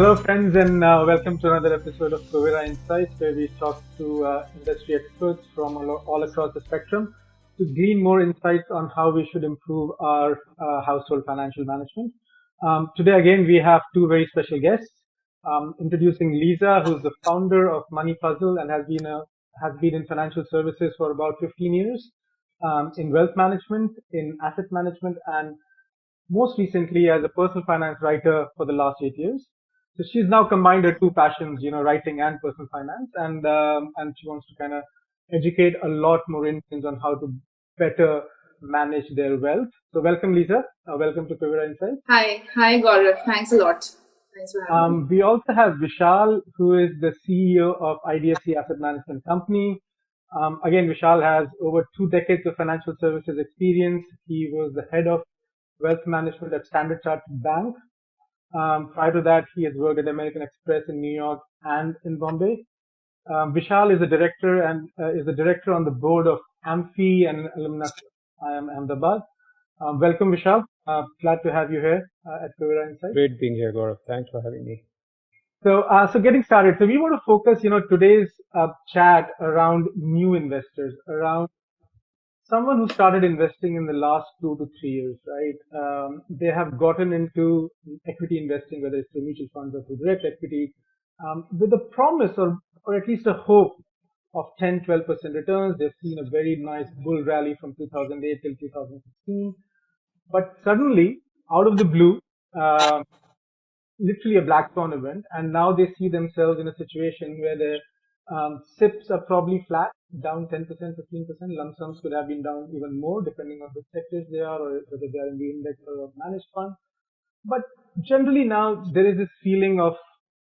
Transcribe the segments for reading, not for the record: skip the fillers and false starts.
Hello, friends, and welcome to another episode of Kuvera Insights, where we talk to industry experts from all across the spectrum to glean more insights on how we should improve our household financial management. Today, again, we have two very special guests. Introducing Lisa, who's the founder of Money Puzzle and has been in financial services for about 15 years, in wealth management, in asset management, and most recently as a personal finance writer for the last 8 years. So she's now combined her two passions, writing and personal finance, and she wants to kind of educate a lot more Indians on how to better manage their wealth. So welcome, Lisa. Welcome to Kuvera Insights. Hi, Gaurav. Thanks a lot. Thanks for having me. We also have Vishal, who is the CEO of IDFC Asset Management Company. Again, Vishal has over 2 decades of financial services experience. He was the head of wealth management at Standard Chartered Bank. Prior to that, he has worked at American Express in New York and in Bombay. Vishal is a director and is the director on the board of Amphi and Alumnus Ahmedabad. Welcome, Vishal. Glad to have you here at Kuvera Insights. Great being here, Gaurav. Thanks for having me. So getting started. So we want to focus, today's chat around new investors, around someone who started investing in the last 2 to 3 years, right? They have gotten into equity investing, whether it's through mutual funds or through direct equity, with a promise or at least a hope of 10, 12% returns. They've seen a very nice bull rally from 2008 till 2016. But suddenly, out of the blue, literally a black swan event, and now they see themselves in a situation where their SIPs are probably flat, down 10%, 15%. Lump sums could have been down even more, depending on which sectors they are or whether they are in the index or a managed fund. But generally now there is this feeling of,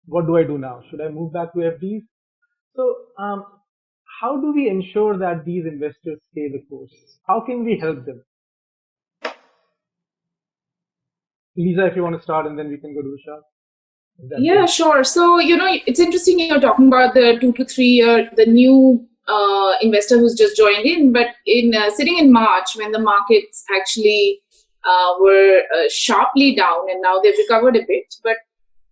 what do I do now? Should I move back to FDs? So how do we ensure that these investors stay the course? How can we help them? Lisa, if you want to start, and then we can go to Vishal. Yeah, sure. So, it's interesting you're talking about the 2 to 3 year, the new investor who's just joined in, but in sitting in March when the markets actually were sharply down and now they've recovered a bit. But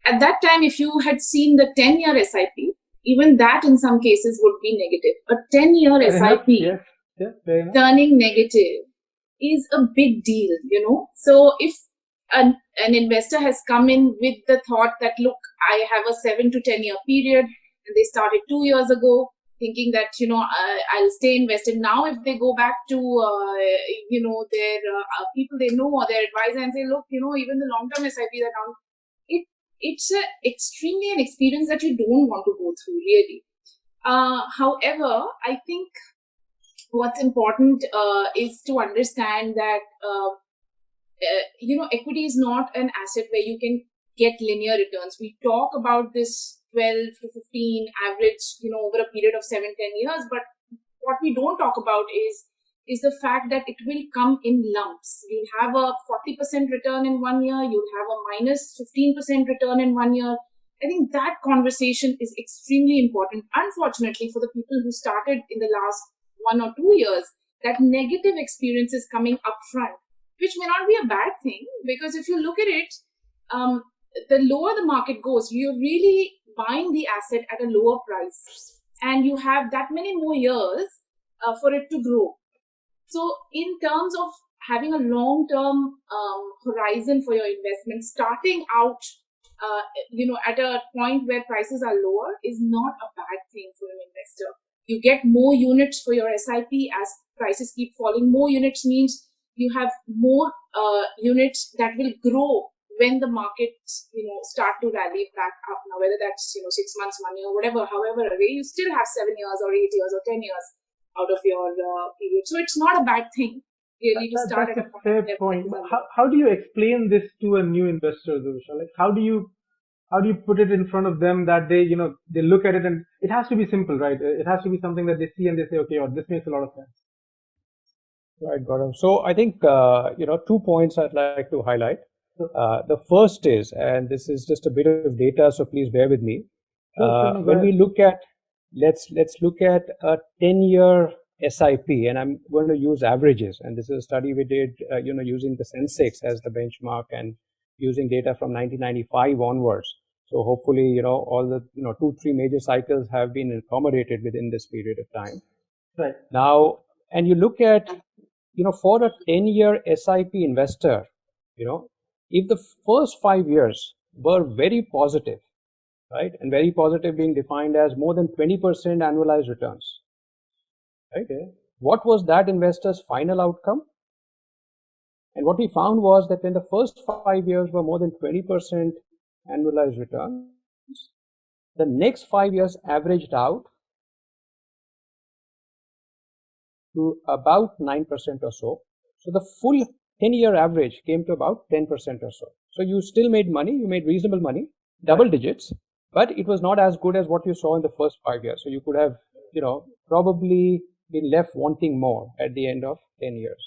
at that time, if you had seen the 10-year SIP, even that in some cases would be negative. A 10-year SIP turning negative is a big deal, So if an investor has come in with the thought that, look, I have a 7 to 10-year period, and they started 2 years ago thinking that, I'll stay invested. Now, if they go back to, their people they know or their advisor and say, look, even the long-term SIPs are down, it's extremely an experience that you don't want to go through, really. However, I think what's important is to understand that equity is not an asset where you can get linear returns. We talk about this 12 to 15 average, over a period of 7-10 years. But what we don't talk about is the fact that it will come in lumps. You'll have a 40% return in 1 year. You'll have a minus 15% return in 1 year. I think that conversation is extremely important. Unfortunately, for the people who started in the last 1 or 2 years, that negative experience is coming up front, which may not be a bad thing, because if you look at it, the lower the market goes, you're really buying the asset at a lower price, and you have that many more years for it to grow. So in terms of having a long-term horizon for your investment, starting out at a point where prices are lower is not a bad thing for an investor. You get more units for your SIP as prices keep falling. More units means you have more units that will grow when the markets, start to rally back up. Now, whether that's, 6 months, 1 year, whatever, however, you still have 7 years or 8 years or 10 years out of your period. So it's not a bad thing, really, to start That's at a fair point. How do you explain this to a new investor, Vishal? Like, how do you put it in front of them that they look at it, and it has to be simple, right? It has to be something that they see and they say, okay, this makes a lot of sense. Right, Gaurav. So I think, 2 points I'd like to highlight. The first is, and this is just a bit of data, so please bear with me. When we look at, let's look at a 10-year SIP, and I'm going to use averages. And this is a study we did, using the Sensex as the benchmark and using data from 1995 onwards. So hopefully, all the 2-3 major cycles have been accommodated within this period of time. Right. Now, and you look at, for a 10-year SIP investor, if the first 5 years were very positive, right, and very positive being defined as more than 20% annualized returns, right? Okay. What was that investor's final outcome? And what we found was that when the first 5 years were more than 20% annualized returns, the next 5 years averaged out to about 9% or so. So the full 10-year average came to about 10% or so. So you still made money, you made reasonable money, double digits, but it was not as good as what you saw in the first 5 years. So you could have, probably been left wanting more at the end of 10 years.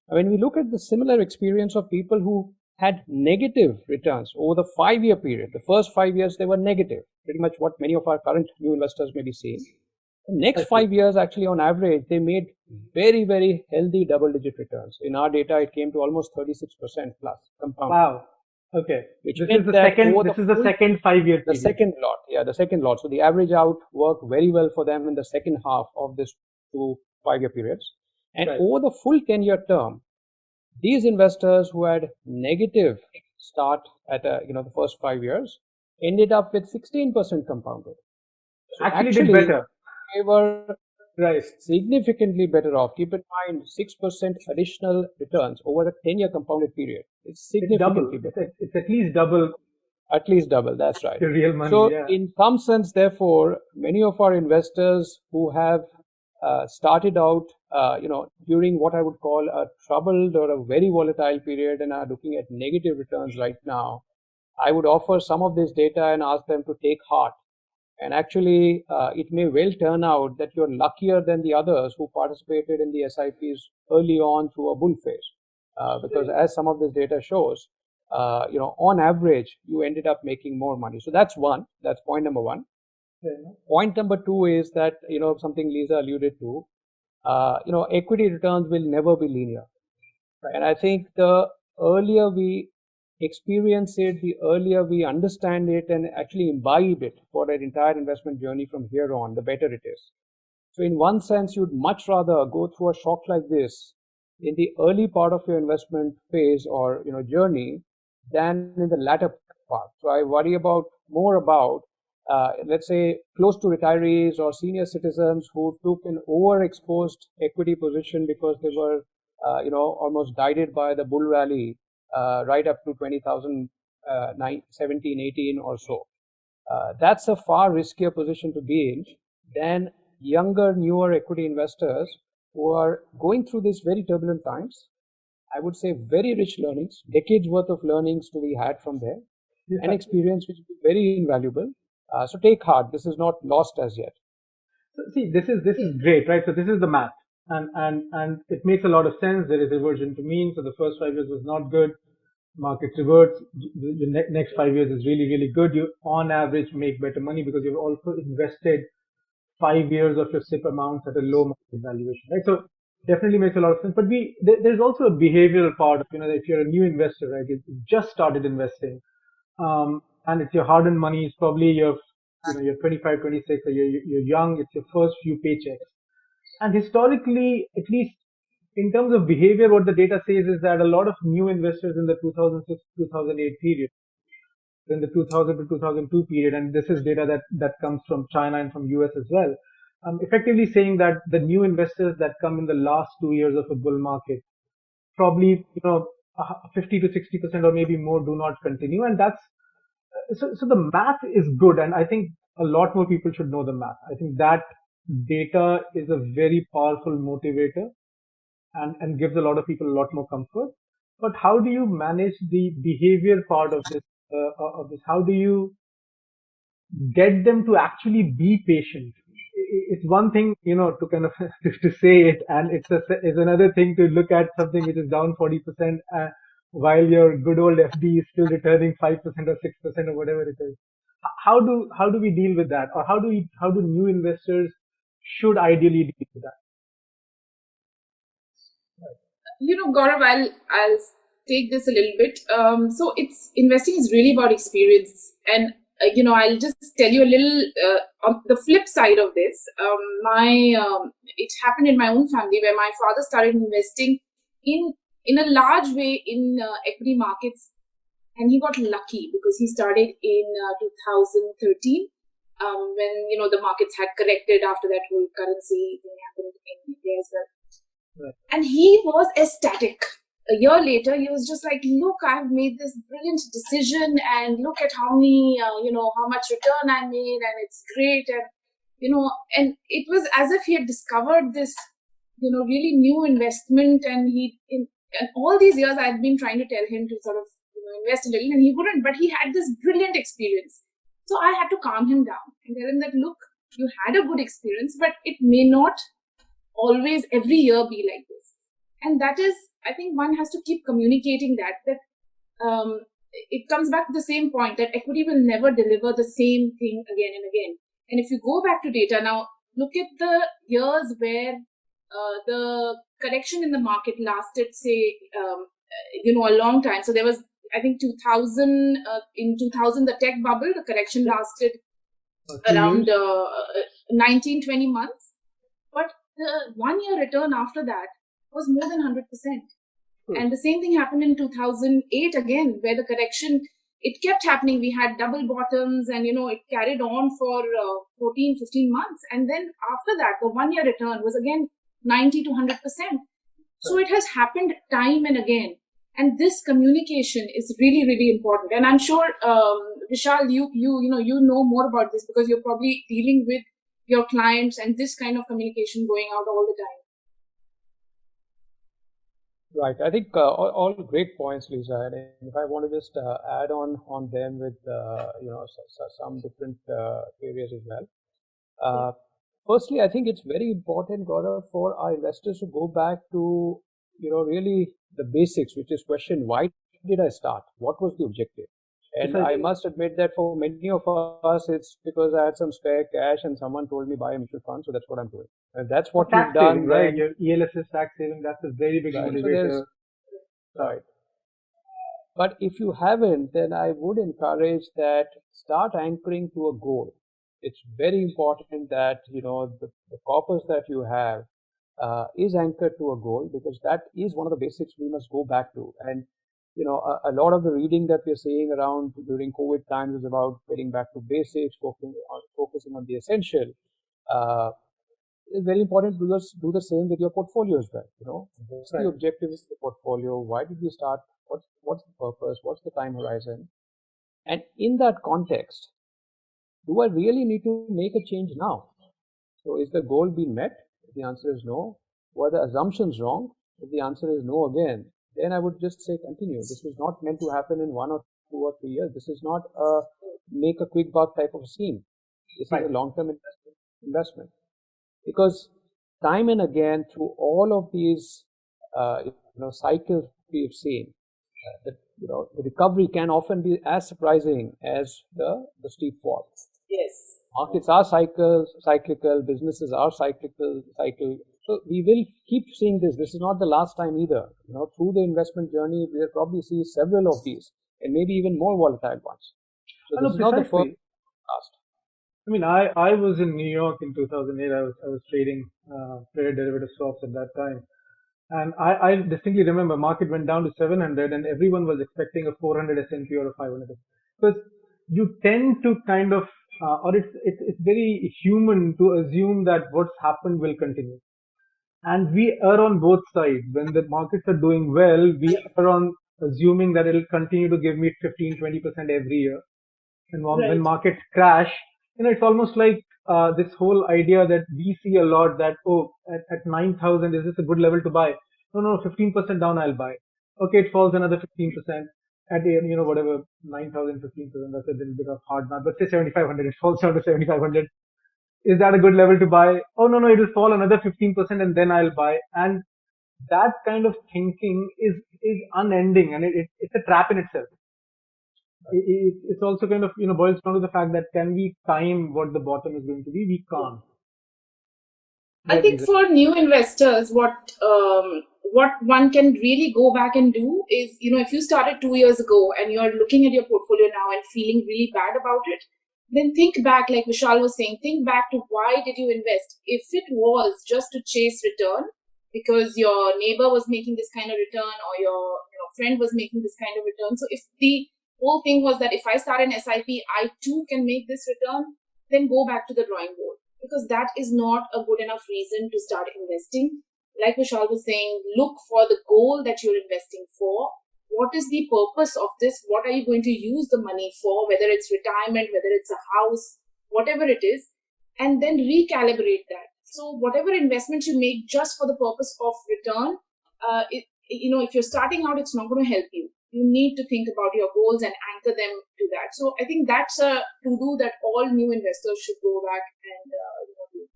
When we look at the similar experience of people who had negative returns over the 5-year period, the first 5 years they were negative, pretty much what many of our current new investors may be seeing. The next 5 years, actually, on average, they made very, very healthy double-digit returns. In our data, it came to almost 36% plus compound. Wow. Okay. Which this meant is the that second. over This is the second 5-year period. The second lot, yeah, the second lot. So the average out worked very well for them in the second half of this 2 5-year periods. And over the full 10-year term, these investors who had negative start at the first 5 years ended up with 16% compounded. So actually did better. They were significantly better off. Keep in mind, 6% additional returns over a 10-year compounded period. It's significantly better. It's at least double. At least double, that's right. The real money. So in some sense, therefore, many of our investors who have started out, during what I would call a troubled or a very volatile period and are looking at negative returns right now, I would offer some of this data and ask them to take heart. And actually, it may well turn out that you're luckier than the others who participated in the SIPs early on through a bull phase. Because as some of this data shows, on average, you ended up making more money. So that's one. That's point number one. Point number two is that, something Lisa alluded to, equity returns will never be linear. And I think the earlier we experience it, the earlier we understand it and actually imbibe it for an entire investment journey from here on, the better it is. So in one sense, you'd much rather go through a shock like this in the early part of your investment phase or journey than in the latter part. So I worry more about let's say close to retirees or senior citizens who took an overexposed equity position because they were almost guided by the bull rally right up to 2017, 18 or so. That's a far riskier position to be in than younger, newer equity investors who are going through these very turbulent times. I would say very rich learnings, decades worth of learnings to be had from there, and experience which is very invaluable. So take heart. This is not lost as yet. So see, this is great, right? So this is the math, and it makes a lot of sense. There is reversion to mean. So the first 5 years was not good. Markets reverts. The next 5 years is really, really good. You on average make better money because you've also invested 5 years of your SIP amounts at a low market valuation, right? So definitely makes a lot of sense. But there's also a behavioral part of, if you're a new investor, right? You just started investing, and it's your hard-earned money. It's probably you're 25, 26, or you're young. It's your first few paychecks. And historically, at least in terms of behavior, what the data says is that a lot of new investors in the 2006 2008 period, in the 2000 to 2002 period, and this is data that comes from China and from US as well, effectively saying that the new investors that come in the last 2 years of a bull market, probably 50 to 60% or maybe more do not continue, and that's so the math is good, and I think a lot more people should know the math. I think that data is a very powerful motivator and gives a lot of people a lot more comfort. But how do you manage the behavior part of this? How do you get them to actually be patient? It's one thing, to kind of to say it, and it's another thing to look at something which is down 40%, while your good old FD is still returning 5% or 6% or whatever it is. How do we deal with that, or how do new investors should ideally deal with that? Gaurav, I'll take this a little bit. So investing is really about experience, and I'll just tell you a little on the flip side of this. It happened in my own family where my father started investing in a large way in equity markets, and he got lucky because he started in 2013 when the markets had corrected after that whole currency thing happened in India as well. Right. And he was ecstatic. A year later, he was just like, look, I've made this brilliant decision, and look at how many, how much return I made, and it's great. And, and it was as if he had discovered this, really new investment. And and all these years I'd been trying to tell him to sort of, invest a little, and he wouldn't, but he had this brilliant experience. So I had to calm him down and tell him that, look, you had a good experience, but it may not always every year be like this. And that is, I think one has to keep communicating that it comes back to the same point that equity will never deliver the same thing again and again. And if you go back to data now, look at the years where the correction in the market lasted, say, a long time. So there was, I think, 2000, in 2000, the tech bubble, the correction lasted around 19-20 months. But the 1 year return after that was more than 100%. And the same thing happened in 2008 again, where the correction, it kept happening. We had double bottoms and, it carried on for 14, 15 months. And then after that, the 1 year return was again 90 to 100%. So it has happened time and again. And this communication is really, really important. And I'm sure, Vishal, you know more about this because you're probably dealing with your clients and this kind of communication going out all the time. Right. I think all great points, Lisa. And if I want to just add on them with some different areas as well. Firstly, I think it's very important, Gaurav, for our investors to go back to really the basics, which is question: why did I start? What was the objective? And I must admit that for many of us, it's because I had some spare cash and someone told me buy a mutual fund, so that's what I'm doing. And that's what you've done, saving, right? Your ELSS tax saving, that's a very big motivator. Right. But if you haven't, then I would encourage that start anchoring to a goal. It's very important that the corpus that you have is anchored to a goal, because that is one of the basics we must go back to. And a lot of the reading that we're seeing around during COVID times is about getting back to basics, focusing on the essential. It's very important to do the same with your portfolio as well. What's the objective of the portfolio? Why did we start? What's the purpose? What's the time horizon? And in that context, do I really need to make a change now? So is the goal being met? If the answer is no. Were the assumptions wrong? If the answer is no again, then I would just say continue. This was not meant to happen in 1 or 2 or 3 years. This is not a make a quick buck type of a scheme. This is a long-term investment. Because time and again, through all of these cycles we've seen, the recovery can often be as surprising as the steep fall. Yes. Markets are cyclical, businesses are cyclical. So we will keep seeing this. This is not the last time either. Through the investment journey, we will probably see several of these, and maybe even more volatile ones. So this is not the first last. I mean, I was in New York in 2008. I was trading traded derivative swaps at that time, and I distinctly remember market went down to 700, and everyone was expecting a 400 S&P or a 500. Because you tend to kind of, or it's very human to assume that what's happened will continue. And we are on both sides. When the markets are doing well, we are on assuming that it'll continue to give me 15-20% every year. And when markets crash, it's almost like this whole idea that we see a lot that, at 9,000, is this a good level to buy? No, 15% down, I'll buy. Okay, it falls another 15%. At whatever, 9,000, 15%, that's a little bit of hard math, but say 7,500, it falls down to 7,500. Is that a good level to buy? Oh, no, it will fall another 15% and then I'll buy. And that kind of thinking is unending, and it's a trap in itself. It's also kind of, boils down to the fact that can we time what the bottom is going to be? We can't. I think for new investors, what what one can really go back and do is, if you started 2 years ago and you're looking at your portfolio now and feeling really bad about it, then think back, like Vishal was saying, think back to why did you invest? If it was just to chase return because your neighbor was making this kind of return or your friend was making this kind of return. So if the whole thing was that if I start an SIP, I too can make this return, then go back to the drawing board, because that is not a good enough reason to start investing. Like Vishal was saying, look for the goal that you're investing for. What is the purpose of this? What are you going to use the money for? Whether it's retirement, whether it's a house, whatever it is, and then recalibrate that. So whatever investments you make just for the purpose of return, if you're starting out, it's not going to help you. You need to think about your goals and anchor them to that. So I think that's a to-do that all new investors should go back and do.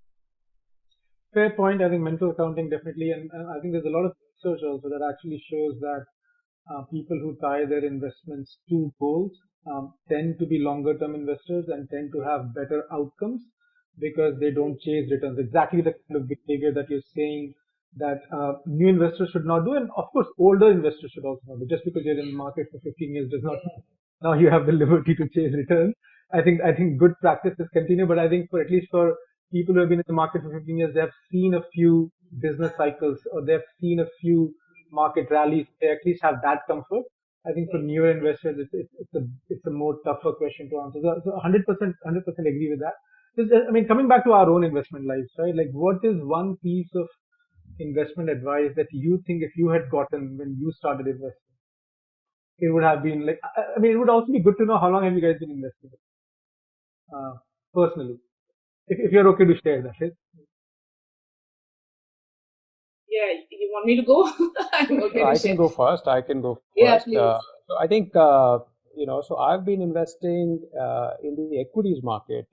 Fair point. I think mental accounting definitely, and I think there's a lot of research also that actually shows that people who tie their investments to goals tend to be longer term investors and tend to have better outcomes because they don't chase returns. Exactly the kind of behavior that you're saying that new investors should not do, and of course older investors should also not do. Just because you're in the market for 15 years does not mean now you have the liberty to chase returns. I think good practices continue, but I think for at least for people who have been in the market for 15 years, they have seen a few business cycles or they've seen a few market rallies. They at least have that comfort. I think for newer investors, it's a more tougher question to answer. So 100% agree with that. I mean, coming back to our own investment lives, right? Like, what is one piece of investment advice that you think if you had gotten when you started investing, it would have been like? I mean, it would also be good to know how long have you guys been investing, personally, if you're okay to share that. Right? Yeah, you want me to go? I'm okay to I share. can go first. Yeah, please. So I think, so I've been investing in the equities market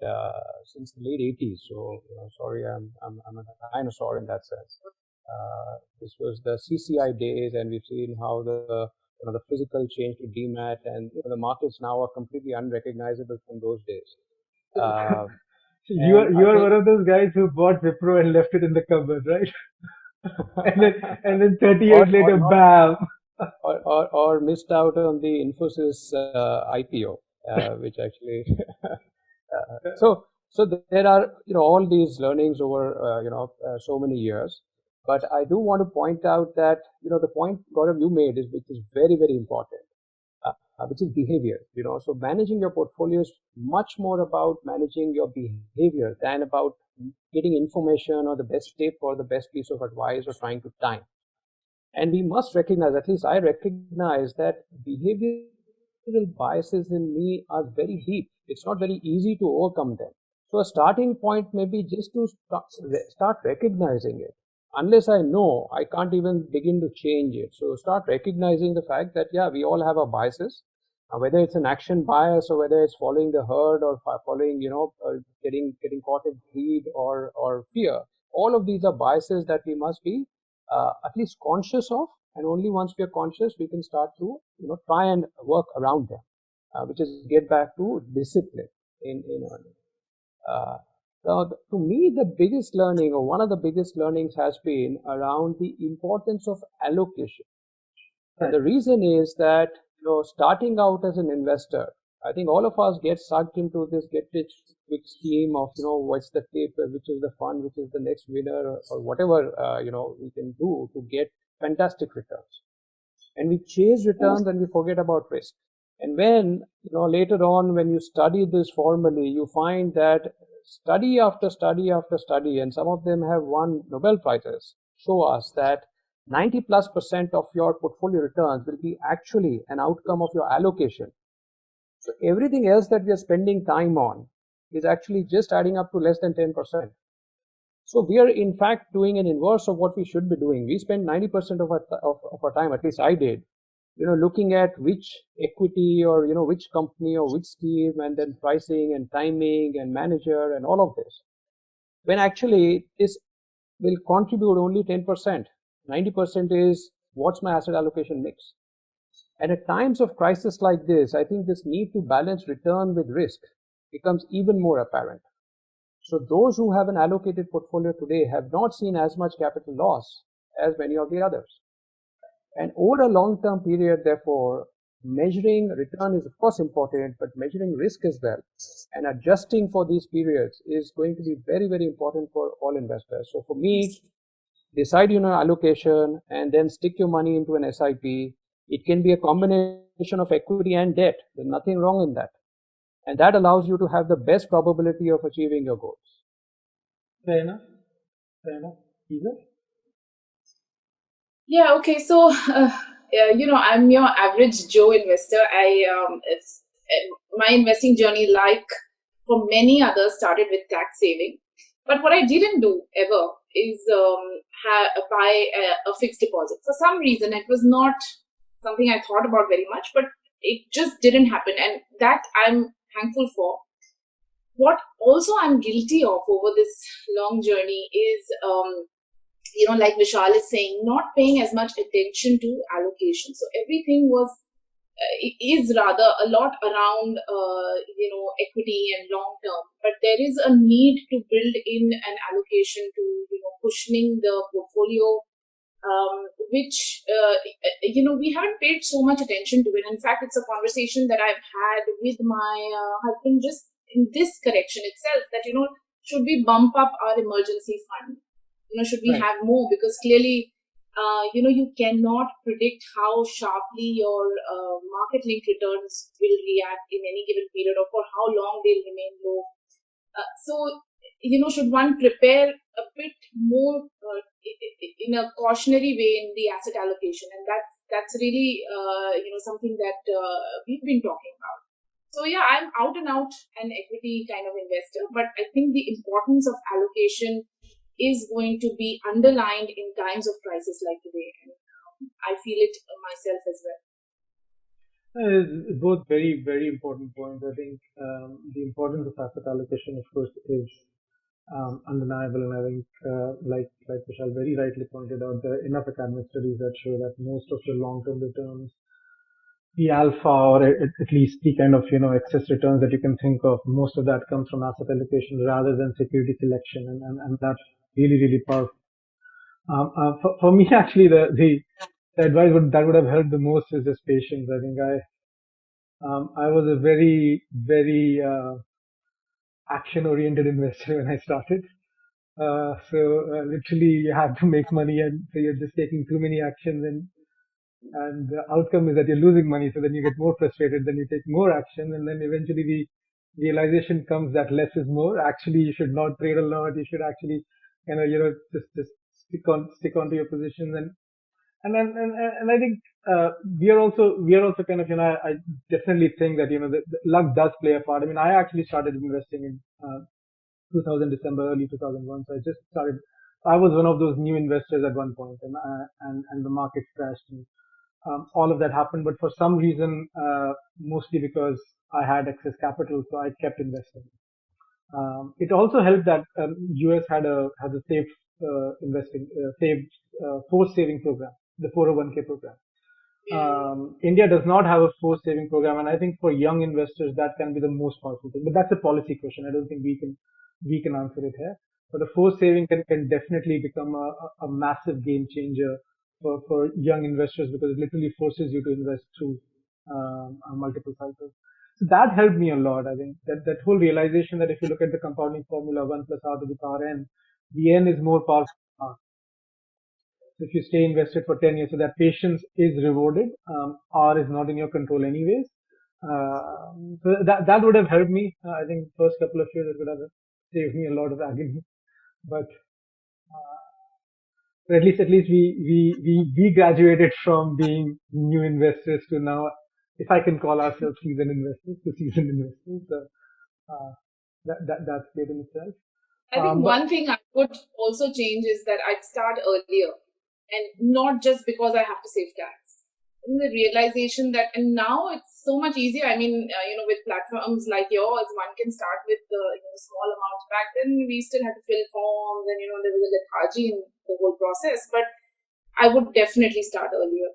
since the late 80s. So, sorry, I'm a dinosaur in that sense. This was the CCI days, and we've seen how the physical change to demat, and the markets now are completely unrecognizable from those days. So you are one of those guys who bought Wipro and left it in the cupboard, right? and then 30 years later, bam. Or missed out on the Infosys IPO, which actually. So there are all these learnings over so many years, but I do want to point out that the point Gaurav you made is which is very, very important, which is behavior. So managing your portfolio is much more about managing your behavior than about getting information or the best tip or the best piece of advice or trying to time. And we must recognize, at least I recognize, that behavioral biases in me are very deep. It's not very easy to overcome them. So a starting point may be just to start recognizing it. Unless I know, I can't even begin to change it. So start recognizing the fact that, yeah, we all have our biases. Whether it's an action bias or whether it's following the herd or following, getting caught in greed or fear. All of these are biases that we must be at least conscious of, and only once we are conscious we can start to try and work around them, which is get back to discipline in earning. Now, to me, the biggest learning, or one of the biggest learnings, has been around the importance of allocation. And the reason is that starting out as an investor, I think all of us get sucked into this get rich quick scheme of what's the tip, which is the fund, which is the next winner, or whatever we can do to get fantastic returns. And we chase returns and we forget about risk. And when later on, when you study this formally, you find that study after study after study, and some of them have won Nobel Prizes, show us that 90+% of your portfolio returns will be actually an outcome of your allocation. So everything else that we are spending time on is actually just adding up to less than 10%. So we are in fact doing an inverse of what we should be doing. We spend 90% of our time, at least I did, looking at which equity or which company or which scheme, and then pricing and timing and manager and all of this, when actually this will contribute only 10%. 90% is what's my asset allocation mix. And at times of crisis like this, I think this need to balance return with risk becomes even more apparent. So those who have an allocated portfolio today have not seen as much capital loss as many of the others. And over a long-term period, therefore, measuring return is of course important, but measuring risk as well and adjusting for these periods is going to be very, very important for all investors. So for me, decide allocation and then stick your money into an SIP. It can be a combination of equity and debt. There's nothing wrong in that. And that allows you to have the best probability of achieving your goals. Fair enough. Fair enough. Either? Yeah, okay. So, I'm your average Joe investor. My investing journey, like for many others, started with tax saving. But what I didn't do ever is buy a fixed deposit. For some reason, it was not something I thought about very much, but it just didn't happen. And that I'm thankful for. What also I'm guilty of over this long journey is, like Vishal is saying, not paying as much attention to allocation. So everything is rather a lot around, equity and long term. But there is a need to build in an allocation to, cushioning the portfolio, which, we haven't paid so much attention to it. In fact, it's a conversation that I've had with my husband just in this correction itself that, should we bump up our emergency fund? Should we have more? Because clearly, you cannot predict how sharply your market-linked returns will react in any given period or for how long they'll remain low. So, should one prepare a bit more in a cautionary way in the asset allocation? And that's really, something that we've been talking about. So yeah, I'm out and out an equity kind of investor, but I think the importance of allocation is going to be underlined in times of crisis like today. And I feel it myself as well. Both very, very important points. I think the importance of asset allocation, of course, is undeniable. And I think, like Vishal very rightly pointed out, there are enough academic studies that show that most of your long-term returns, the alpha or at least the kind of, excess returns that you can think of, most of that comes from asset allocation rather than security selection. And that's really, really powerful. For me, actually, the advice that would have helped the most is just patience. I think I was a very, very action-oriented investor when I started. So literally, you have to make money, and so you're just taking too many actions, and the outcome is that you're losing money. So then you get more frustrated, then you take more action, and then eventually the realization comes that less is more. Actually, you should not trade a lot. You should actually, just stick onto your positions, and I think we are also kind of, I definitely think that the luck does play a part. I mean, I actually started investing in 2000 December, early 2001. So I just started. I was one of those new investors at one point, and the market crashed, and all of that happened. But for some reason, mostly because I had excess capital, so I kept investing. It also helped that US has a safe forced saving program, the 401k program. India does not have a forced saving program, and I think for young investors that can be the most powerful thing. But that's a policy question. I don't think we can answer it here. But the forced saving can definitely become a massive game changer for young investors, because it literally forces you to invest through multiple cycles. So that helped me a lot. I think that whole realization that if you look at the compounding formula, 1 plus r to the power n, the n is more powerful than r. So if you stay invested for 10 years, so that patience is rewarded. R is not in your control anyways. So that would have helped me. I think first couple of years it would have saved me a lot of agony. But at least we graduated from being new investors to now, if I can call ourselves seasoned investors, to seasoned investors. So that's great in itself. I think one thing I would also change is that I'd start earlier, and not just because I have to save tax. And the realization that, and now it's so much easier. I mean, with platforms like yours, one can start with small amounts. Back then, we still had to fill forms, and there was a lethargy in the whole process. But I would definitely start earlier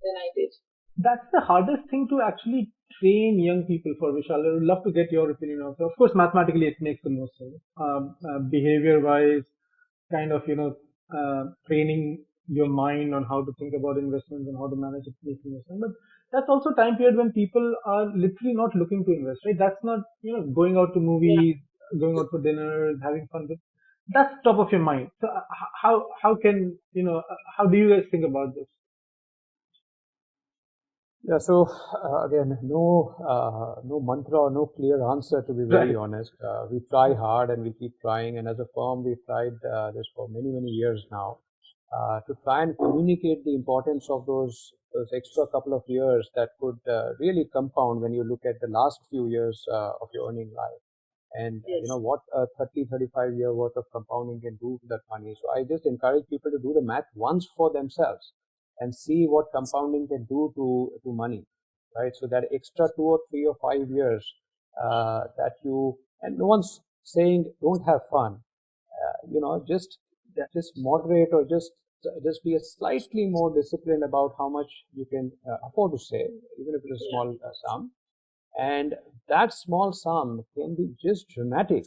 than I did. That's the hardest thing to actually train young people for, Vishal. I would love to get your opinion also. Of course, mathematically, it makes the most sense. Behavior-wise, kind of, training your mind on how to think about investments and how to manage investment. But that's also a time period when people are literally not looking to invest, right? That's not, going out to movies, going out for dinner, having fun. That's top of your mind. So how can, how do you guys think about this? Yeah, so again, no mantra or no clear answer, to be very honest. We try hard and we keep trying, and as a firm, we've tried this for many years now to try and communicate the importance of those extra couple of years that could really compound when you look at the last few years of your earning life. And what a 35 year worth of compounding can do to that money. So I just encourage people to do the math once for themselves and see what compounding can do to money, right? So that extra 2 or 3 or 5 years that you, and no one's saying don't have fun, just moderate or just be a slightly more disciplined about how much you can afford to save, even if it's a small sum. And that small sum can be just dramatic.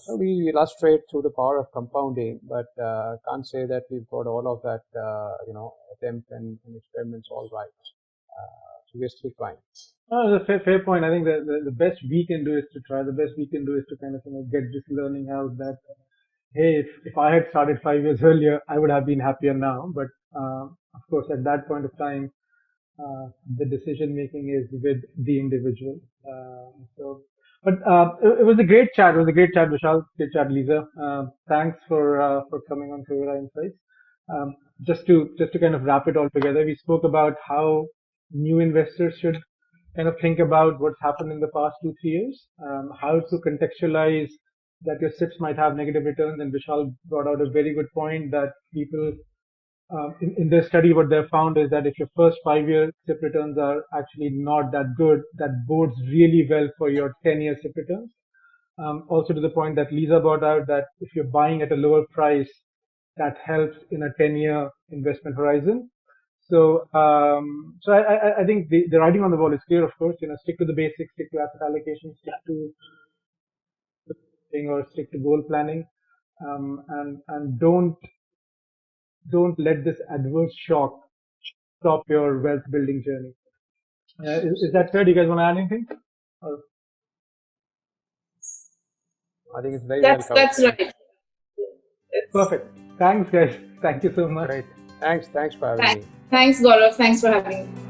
So we illustrate through the power of compounding, but can't say that we've got all of that, attempt and experiments all right. So we're still trying. Oh, that's a fair point. I think the best we can do is to try. The best we can do is to kind of get this learning out that, hey, if I had started 5 years earlier, I would have been happier now. But of course, at that point of time, the decision making is with the individual. But it was a great chat. It was a great chat, Vishal. Great chat, Lisa. Thanks for coming on Kuvera Insights. Just to kind of wrap it all together, we spoke about how new investors should kind of think about what's happened in the past 2-3 years, how to contextualize that your SIPs might have negative returns, and Vishal brought out a very good point that people in their study, what they've found is that if your first 5-year SIP returns are actually not that good, that bodes really well for your 10-year SIP returns. Also to the point that Lisa brought out, that if you're buying at a lower price, that helps in a 10-year investment horizon. So, I think the writing on the wall is clear. Of course, stick to the basics, stick to asset allocation, stick to goal planning, and don't let this adverse shock stop your wealth building journey. Is that fair? Do you guys want to add anything? Or? I think it's very that's right. Perfect. Thanks, guys. Thank you so much. Great. Thanks for having me. Thanks, Gaurav. Thanks for having me.